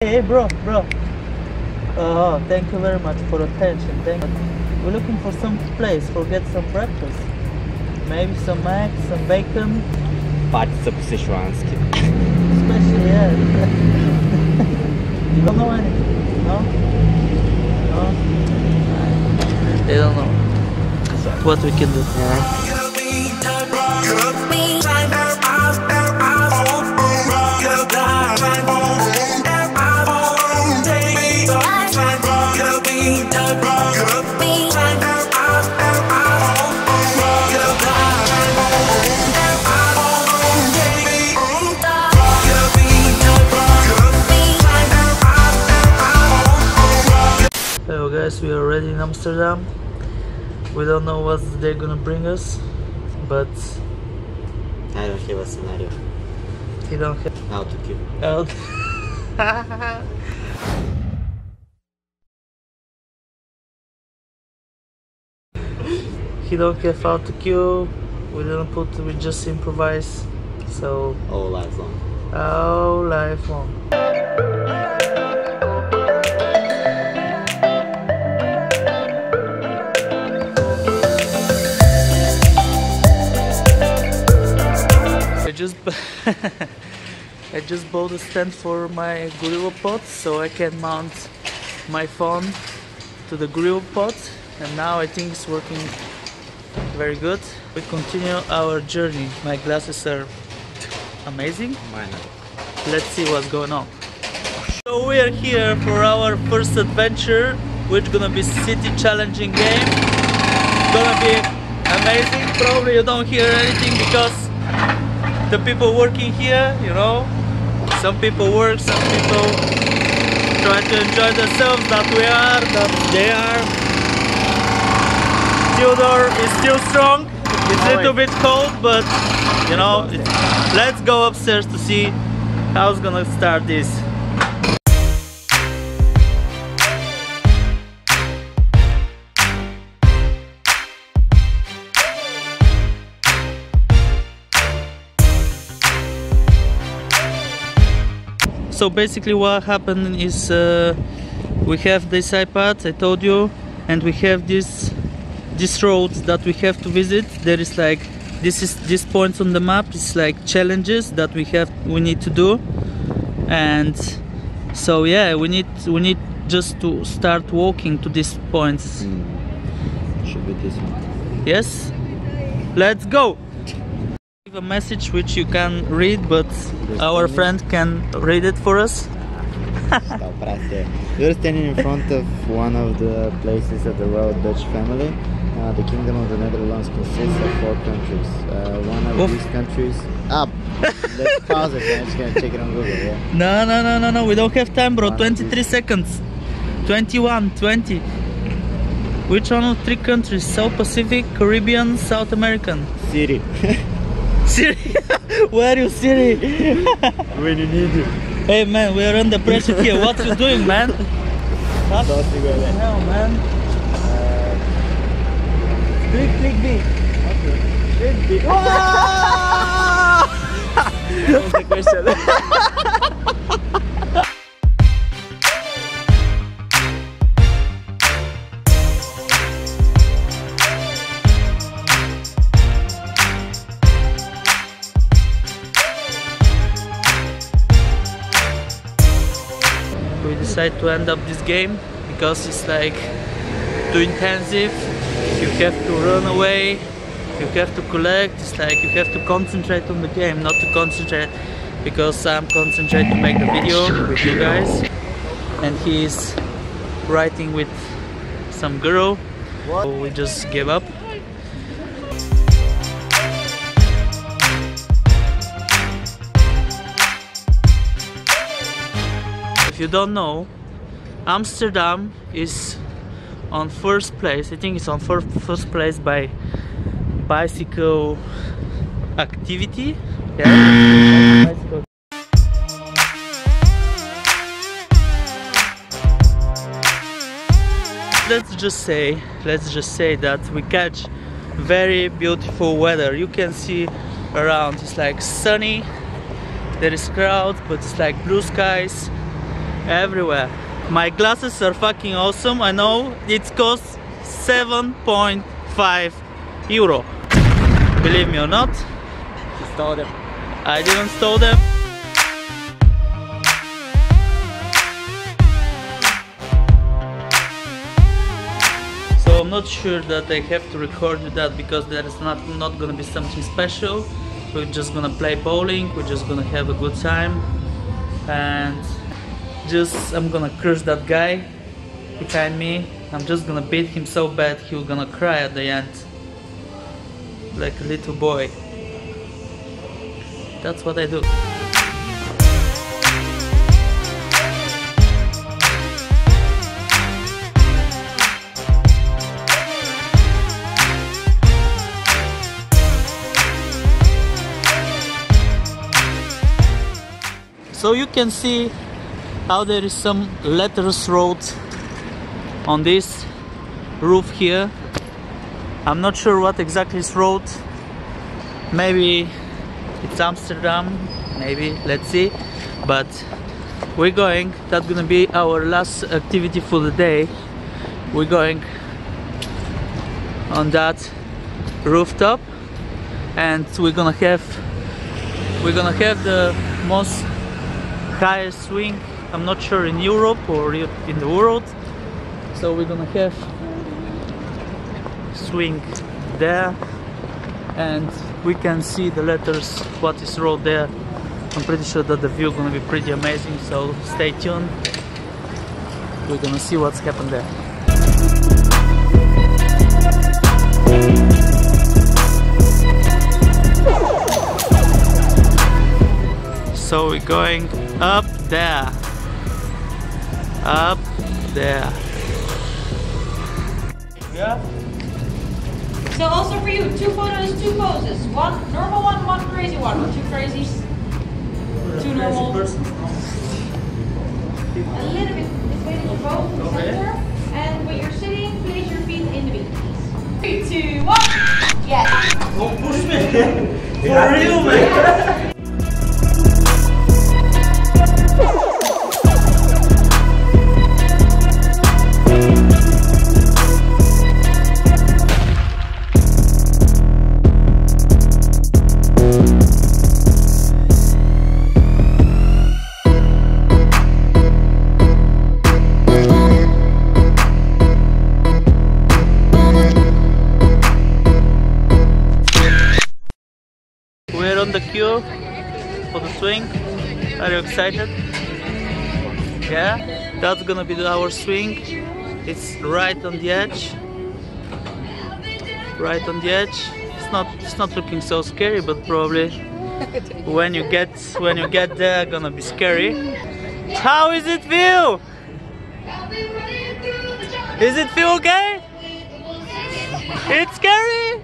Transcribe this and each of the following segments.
Hey bro. Oh, thank you very much for attention. We're looking for some place for get some breakfast. Maybe some eggs, some bacon. Пальцы по-сычуански. Especially, yeah. You don't know anything, no? No? They don't know what we can do. Hello guys, we are already in Amsterdam. We don't know what they're gonna bring us, but I don't have a scenario. he don't have How to keep. out. He don't have how to queue. We didn't put. We just improvise. So All life long. all life long. I just bought a stand for my grill pot so I can mount my phone to the grill pot, and now I think it's working very good. We continue our journey. My glasses are amazing. Mine. Let's see what's going on. So we are here for our first adventure, which gonna be city challenging game. Gonna be amazing. Probably you don't hear anything because the people working here, you know, some people work, some people try to enjoy themselves, that they are. Theodore is still strong. It's a little bit cold, but you know, let's go upstairs to see how it's gonna start this. So basically what happened is we have this iPad, I told you, and we have this roads that we have to visit. There is like this points on the map. It's like challenges that we need to do, and so yeah, we need just to start walking to these points. Should be this one. Yes, let's go. A message which you can read, but our friend can read it for us. Stop right there. You're standing in front of one of the places of the royal Dutch family. The Kingdom of the Netherlands consists of 4 countries. One of these countries. Let's pause it. I'm just gonna check it on Google. Yeah. No. We don't have time, bro. 23 seconds. 21, 20. Which one of 3 countries? South Pacific, Caribbean, South American. City. Siri, where are you, Siri? When you need it. Hey man, we are under pressure here. What you doing, man? What the hell, man? Click B. Okay. Click B. That was the question. We decided to end up this game because it's like too intensive. You have to run away, you have to collect. It's like you have to concentrate on the game, not to concentrate because I'm concentrating to make the video with you guys, and he's writing with some girl. So we just gave up. If you don't know, Amsterdam is on first place. I think it's on first place by bicycle activity. Yeah. Bicycle. Let's just say that we catch very beautiful weather. You can see around, it's like sunny, there is crowd, but it's like blue skies. everywhere. My glasses are fucking awesome. I know it costs 7.5 euro. Believe me or not, You stole them. I didn't steal them. So I'm not sure that I have to record with that because there is not gonna be something special. We're just gonna play bowling, we're just gonna have a good time, and I'm gonna curse that guy behind me. I'm just gonna beat him so bad he's gonna cry at the end, like a little boy. That's what I do. So you can see how there is some letters wrote on this roof here. I'm not sure what exactly is wrote. Maybe it's Amsterdam, maybe, let's see. But we're going, that's gonna be our last activity for the day. We're going on that rooftop, and we're gonna have the most highest swing, I'm not sure in Europe or in the world. So we're gonna have swing there, and we can see the letters, what is wrote there. I'm pretty sure that the view is gonna be pretty amazing, so stay tuned. We're gonna see what's happened there. So we're going up there. Up there. Yeah? So also for you, 2 photos, 2 poses. One normal one, one crazy one. Or 2 crazies, 2 normal. A little bit between the both in the center. And when you're sitting, place your feet in the beat. 3, 2, 1. Yes. Don't push me. For real, man. We're on the queue for the swing. Are you excited? Yeah? That's gonna be our swing. It's right on the edge. Right on the edge. It's not looking so scary, but probably when you get there, gonna be scary. How is it feel? Is it feel okay? It's scary?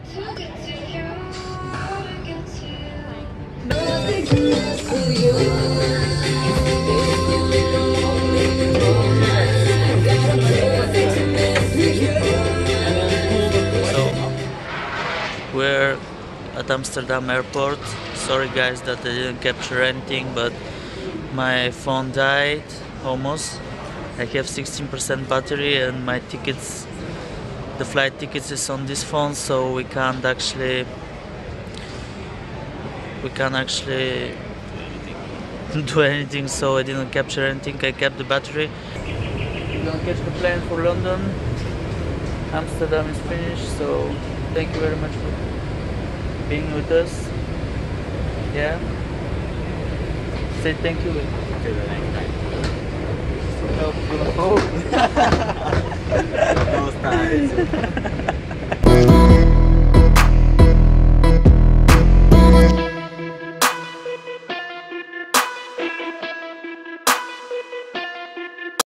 So we're at Amsterdam airport. Sorry guys that I didn't capture anything, but my phone died almost. I have 16% battery and my tickets, the flight tickets is on this phone, so we can't actually do anything, so I didn't capture anything. I kept the battery. We're gonna catch the plane for London. Amsterdam is finished, so thank you very much for being with us. Yeah? Say thank you. Most times.